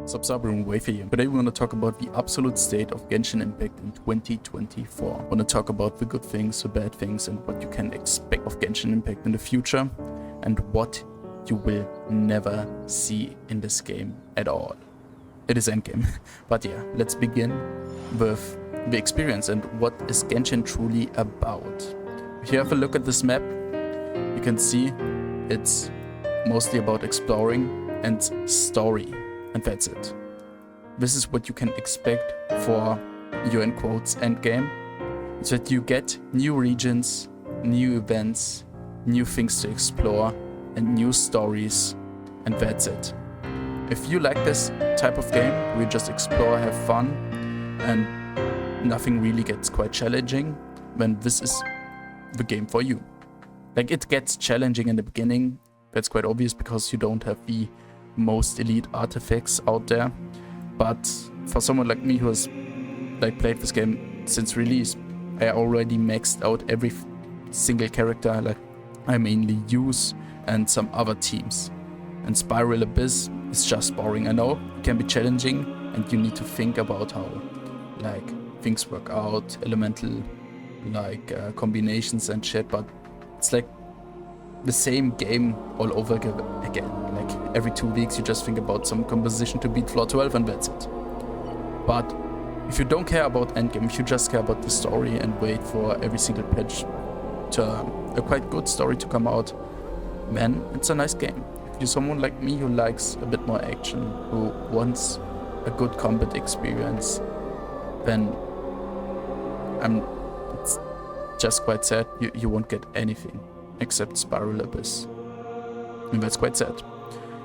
Sub-Sabrin Wafer here. Today we want to talk about the absolute state of Genshin Impact in 2024. I want to talk about the good things, the bad things, and what you can expect of Genshin Impact in the future, and what you will never see in this game at all. It is endgame. But yeah, let's begin with the experience and what is Genshin truly about. If you have a look at this map, you can see it's mostly about exploring and story. And that's it. This is what you can expect for your, in quotes, endgame. So that you get new regions, new events, new things to explore, and new stories, and that's it. If you like this type of game, where you just explore, have fun, and nothing really gets quite challenging, then this is the game for you. Like, it gets challenging in the beginning, that's quite obvious because you don't have the most elite artifacts out there, but for someone like me who has like played this game since release, I already maxed out every single character like I mainly use and some other teams. And Spiral Abyss is just boring. I know it can be challenging and you need to think about how like things work out, elemental like combinations and shit, but it's like the same game all over again. Like every 2 weeks you just think about some composition to beat floor 12 and that's it. But if you don't care about endgame, if you just care about the story and wait for every single patch to a quite good story to come out, man, it's a nice game. If you're someone like me who likes a bit more action, who wants a good combat experience, then it's just quite sad you won't get anything except Spiral Abyss. And that's quite sad.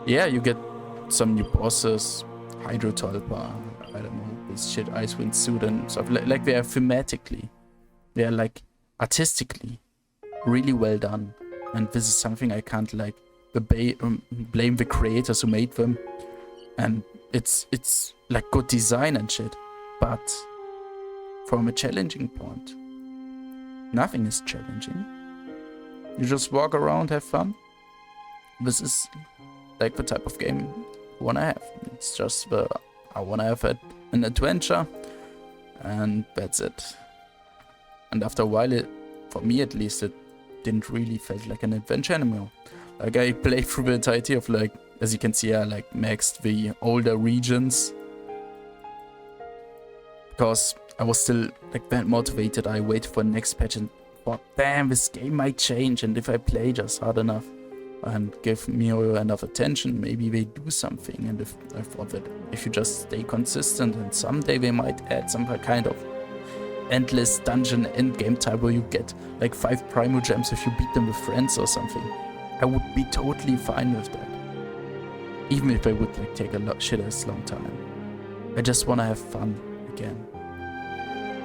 Yeah, you get some new bosses, Hydro Tulpa, I don't know, this shit, Icewind Suit and stuff. Like they are thematically, they are like artistically really well done. And this is something I can't like blame the creators who made them. And it's like good design and shit. But from a challenging point, nothing is challenging. You just walk around, have fun. This is like the type of game I wanna have. It's just I wanna have an adventure, and that's it. And after a while, for me at least, it didn't really feel like an adventure anymore. Like I played through the entirety of like, as you can see, I like maxed the older regions because I was still like that motivated. I waited for the next patch and thought, damn, this game might change, and if I play just hard enough and give Mio enough attention, maybe they do something. And if I thought that if you just stay consistent, and someday they might add some kind of endless dungeon endgame type where you get like 5 Primo Gems if you beat them with friends or something, I would be totally fine with that. Even if I would like take a shit-ass long time. I just wanna have fun again.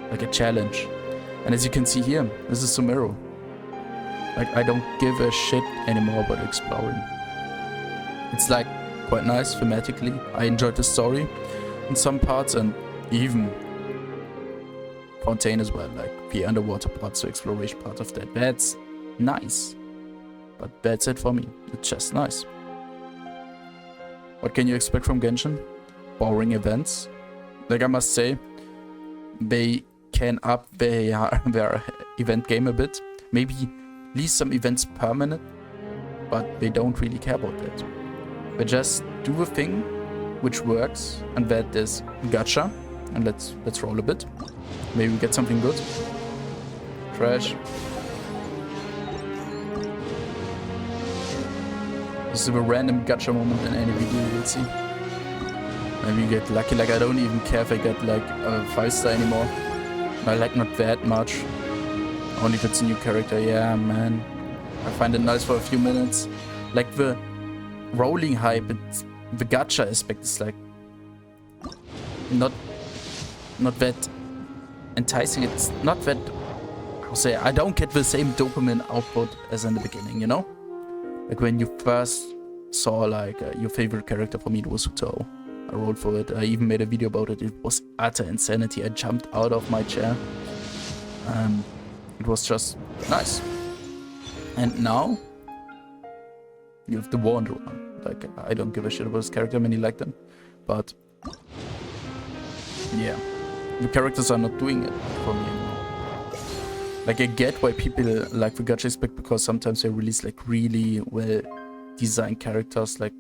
Like a challenge. And as you can see here, this is Sumeru. Like, I don't give a shit anymore about exploring. It's like quite nice thematically. I enjoyed the story in some parts, and even Fontaine as well, like the underwater parts, the exploration part of that. That's nice. But that's it for me. It's just nice. What can you expect from Genshin? Boring events. Like, I must say, they can up their event game a bit. Maybe leave some events permanent, but they don't really care about that. They just do a thing which works, and that is gacha. And let's roll a bit. Maybe we get something good. Trash. This is a random gacha moment in any video you will see. Maybe you get lucky. Like, I don't even care if I get like a 5-star anymore. I like not that much. Only if it's a new character. Yeah, man. I find it nice for a few minutes. Like the rolling hype, the gacha aspect is like not that enticing. It's not that, how to say, I don't get the same dopamine output as in the beginning, you know? Like when you first saw like your favorite character, for me it was Uto. I rolled for it. I even made a video about it. It was utter insanity. I jumped out of my chair. It was just nice. And now you have the Wanderer. Like, I don't give a shit about his character, many like them. But yeah, the characters are not doing it for me anymore. Like, I get why people like the gacha aspect, because sometimes they release like really well designed characters. Like,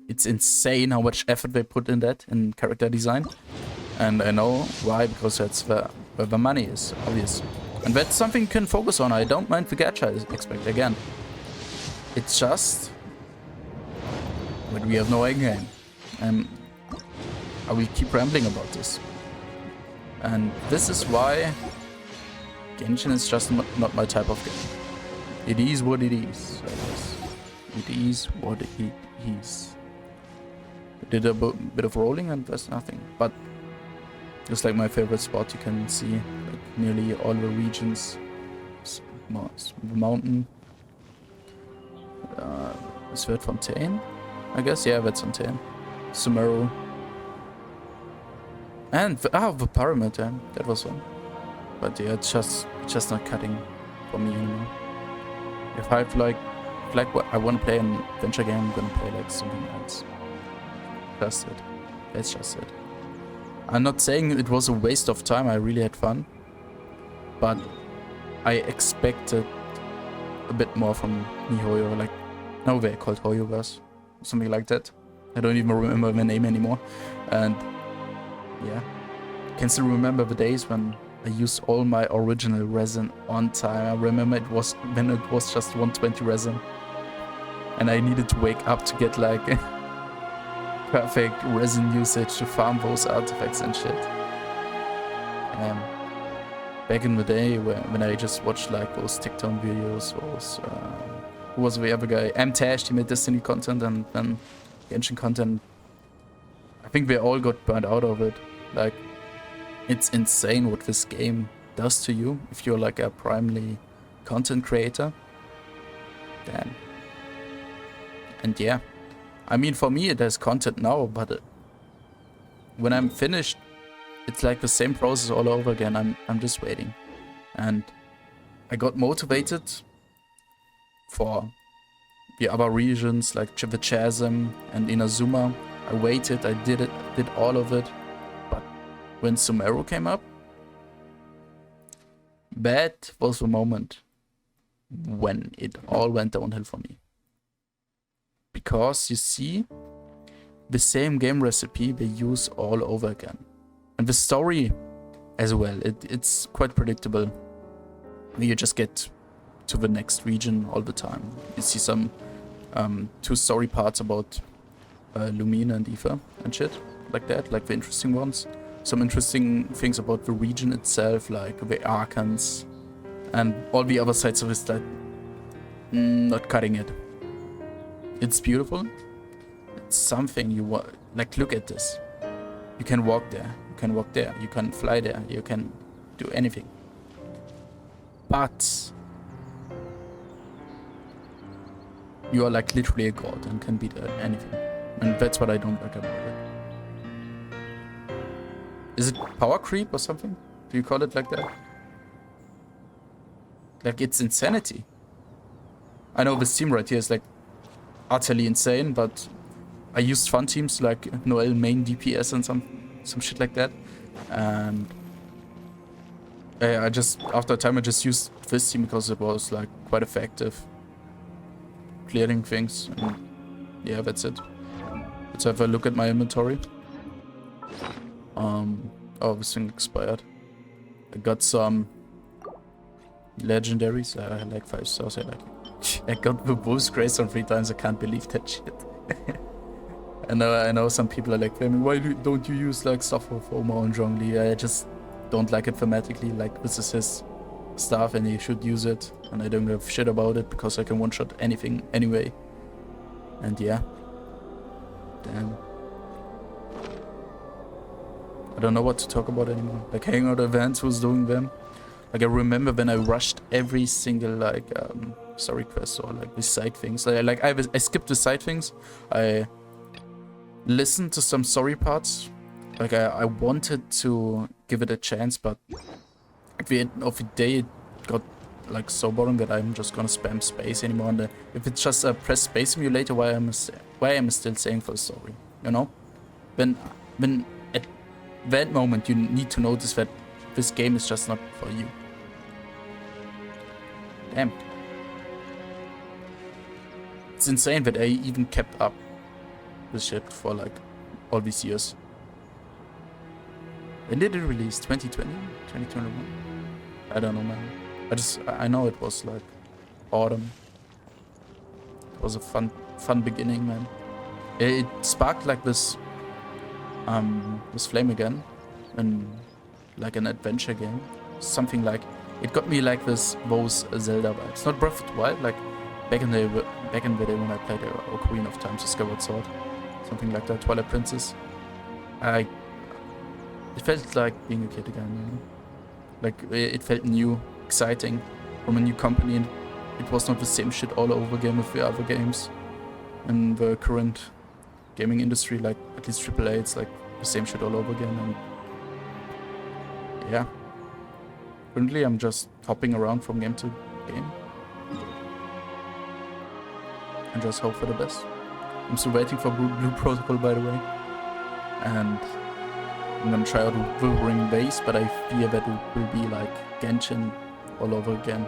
it's insane how much effort they put in that, in character design. And I know why, because that's where the money is, obvious. And that's something you can focus on. I don't mind the gacha aspect again. It's just that we have no end game. And I will keep rambling about this. And this is why Genshin is just not my type of game. It is what it is, I guess. It is what it is. I did a bit of rolling and there's nothing. But it's like my favorite spot. You can see like nearly all the regions. Mountain. Fontaine, I guess. Yeah, Fontaine. Sumeru. And the pyramid. Yeah, that was one. But yeah, it's just not cutting for me anymore. If I have like I want to play an adventure game, I'm gonna play like something else. That's it. That's just it. I'm not saying it was a waste of time. I really had fun, but I expected a bit more from miHoYo. Like, now they're called HoYoverse, something like that. I don't even remember the name anymore. And yeah, can still remember the days when I used all my original resin on time. I remember it was when it was just 120 resin, and I needed to wake up to get like perfect resin usage to farm those artifacts and shit. Back in the day when I just watched like those TikTok videos, those who was the other guy? Tash, he made Destiny content and then Genshin content. I think they all got burned out of it. Like, it's insane what this game does to you if you're like a primarily content creator. Damn. And yeah, I mean, for me it has content now, but when I'm finished, it's like the same process all over again. I'm just waiting. And I got motivated for the other regions like the Chasm and Inazuma. I waited, I did all of it. But when Sumeru came up, that was the moment when it all went downhill for me. Because you see, the same game recipe they use all over again. And the story as well, it's quite predictable. You just get to the next region all the time. You see some two story parts about Lumina and Aoife and shit like that, like the interesting ones. Some interesting things about the region itself, like the Archons, and all the other sides of it that not cutting it. It's beautiful. It's something you want. Like, look at this. You can walk there. You can walk there. You can fly there. You can do anything. But you are like literally a god and can beat anything. And that's what I don't like about it. Is it power creep or something? Do you call it like that? Like, it's insanity. I know this team right here is like utterly insane, but I used fun teams like Noel main DPS and some shit like that. And I just, after a time, I just used this team because it was like quite effective. Clearing things. And yeah, that's it. Let's have a look at my inventory. Oh, this thing expired. I got some legendaries. I like 5 stars. I like it. I got the boost grace on 3 times. I can't believe that shit. I know some people are like, why don't you use like stuff for FOMO and Zhongli? I just don't like it thematically. Like, this is his stuff and he should use it. And I don't give shit about it because I can one-shot anything anyway. And yeah. Damn. I don't know what to talk about anymore. Like, hangout events, who's doing them? Like, I remember when I rushed every single like story quest or like the side things. Like I skipped the side things. I listened to some story parts. Like, I wanted to give it a chance, but at the end of the day, it got like so boring that I'm just gonna spam space anymore. And if it's just a press space simulator, why am I still saying for the story? You know, when that moment you need to notice that this game is just not for you. Damn. It's insane that I even kept up this shit for like all these years. When did it release? 2020? 2021? I don't know, man. I know it was like autumn. It was a fun beginning, man. It sparked like this flame again, and like an adventure game. Something like, it got me like those Zelda vibes. Not Breath of the Wild, like back in the day when I played Ocarina of Time, Skyward Sword. Something like that, Twilight Princess. It felt like being a kid again, you know? Like, it felt new, exciting, from a new company, and it was not the same shit all over again with the other games. In the current gaming industry, like, at least AAA, it's like the same shit all over again, and yeah. Currently, I'm just hopping around from game to game. And just hope for the best. I'm still waiting for Blue Protocol, by the way. And I'm gonna try out Wolverine base, but I fear that it will be like Genshin all over again.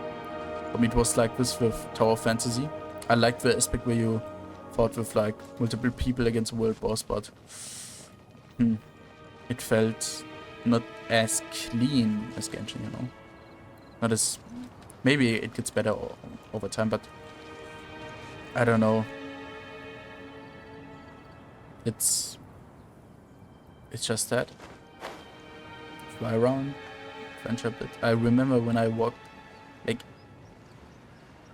For me, it was like this with Tower of Fantasy. I liked the aspect where you fought with like multiple people against a world boss, but it felt not as clean as Genshin, you know. Not as... Maybe it gets better over time, but I don't know. It's just that. Fly around, venture a bit. I remember when I walked, like,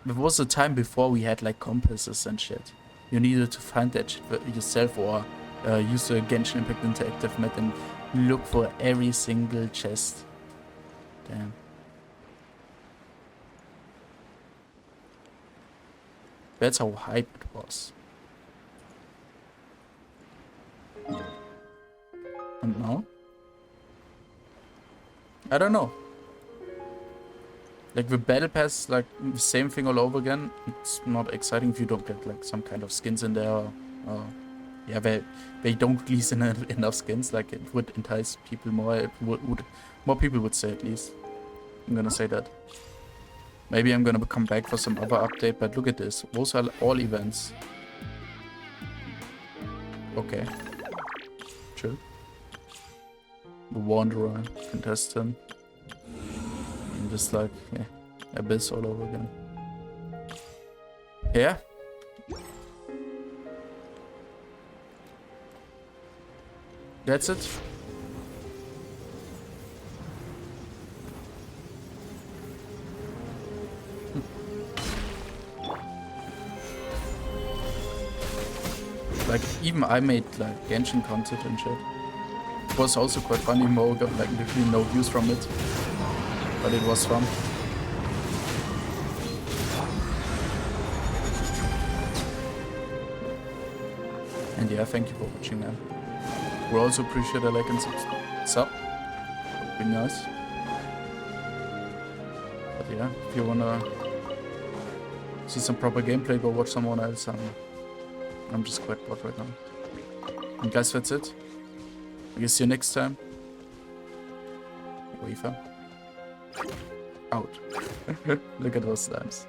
there was a time before we had like compasses and shit. You needed to find that shit yourself, or use the Genshin Impact Interactive map and look for every single chest. Damn. That's how hype it was. And now? I don't know. Like the battle pass, like the same thing all over again. It's not exciting if you don't get like some kind of skins in there. Yeah, they don't release enough skins. Like it would entice people more. It would more people would say, at least. I'm gonna say that. Maybe I'm gonna come back for some other update. But look at this. Those are all events. Okay. Chill. The Wanderer contestant. And just like, yeah, Abyss all over again. Yeah. That's it. Like, even I made like Genshin content and shit. It was also quite funny, Mo got like literally no views from it. But it was fun. And yeah, thank you for watching, man. We'll also appreciate a like and sub. Would be nice. But yeah, if you wanna see some proper gameplay, go watch someone else. I'm just quite bored right now. And guys, that's it. I guess see you next time. Wafer. Out. Look at those slimes.